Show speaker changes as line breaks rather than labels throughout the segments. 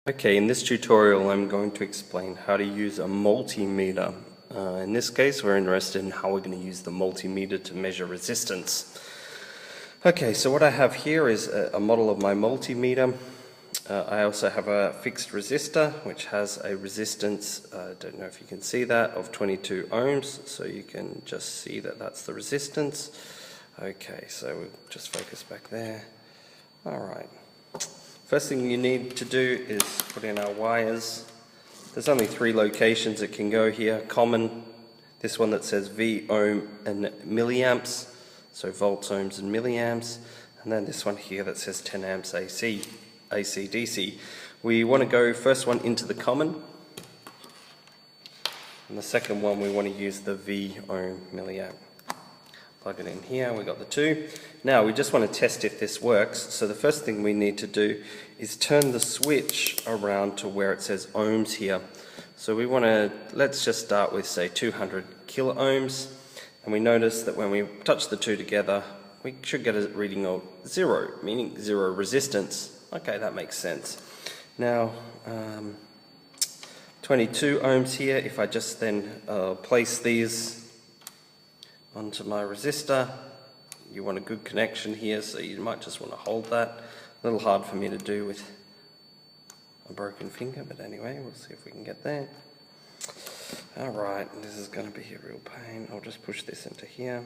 Okay, in this tutorial I'm going to explain how to use a multimeter. In this case we're interested in how we're going to use the multimeter to measure resistance. Okay, so what I have here is a model of my multimeter. I also have a fixed resistor which has a resistance, I don't know if you can see that, of 22 ohms, so you can just see that that's the resistance. Okay, so we'll just focus back there. Alright. First thing you need to do is put in our wires. There's only 3 locations it can go here. Common, this one that says V, ohm and milliamps, so volts, ohms and milliamps. And then this one here that says 10 amps AC, DC. We want to go first one into the common. And the second one we want to use the V, ohm, milliamp. Plug it in here, we got the 2. Now we just want to test if this works, so the first thing we need to do is turn the switch around to where it says ohms here. So we want to, let's just start with say 200 kilo ohms, and we notice that when we touch the 2 together we should get a reading of 0, meaning 0 resistance. Okay, that makes sense. Now 22 ohms here, if I just then place these onto my resistor. You want a good connection here, so you might just want to hold that. A little hard for me to do with a broken finger, but anyway, we'll see if we can get there. Alright, this is going to be a real pain. I'll just push this into here,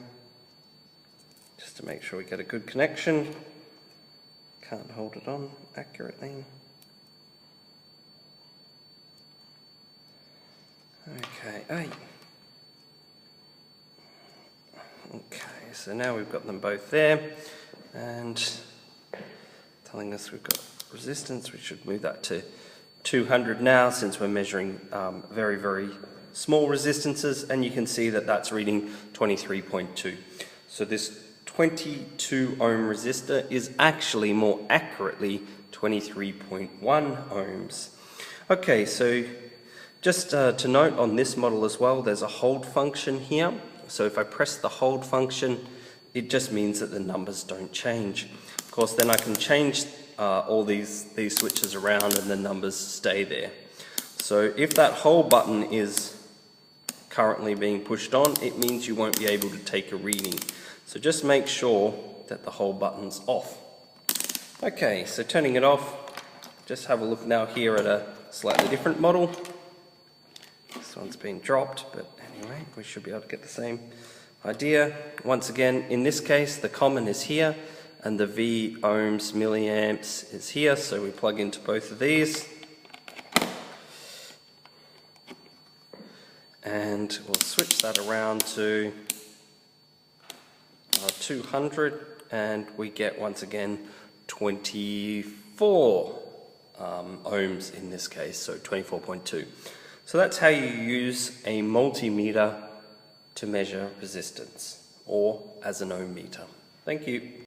just to make sure we get a good connection. Can't hold it on accurately. Okay, Okay, so now we've got them both there, and telling us we've got resistance. We should move that to 200 now, since we're measuring very, very small resistances, and you can see that that's reading 23.2. So this 22 ohm resistor is actually more accurately 23.1 ohms. Okay, so just to note on this model as well, there's a hold function here. So if I press the hold function, it just means that the numbers don't change. Of course, then I can change all these switches around and the numbers stay there. So if that hold button is currently being pushed on, it means you won't be able to take a reading. So just make sure that the hold button's off. Okay, so turning it off, just have a look now here at a slightly different model. This one's been dropped, but anyway, we should be able to get the same idea. Once again, in this case, the common is here, and the V, ohms, milliamps is here, so we plug into both of these. And we'll switch that around to 200, and we get, once again, 24 ohms in this case, so 24.2. So that's how you use a multimeter to measure resistance, or as an ohm meter. Thank you.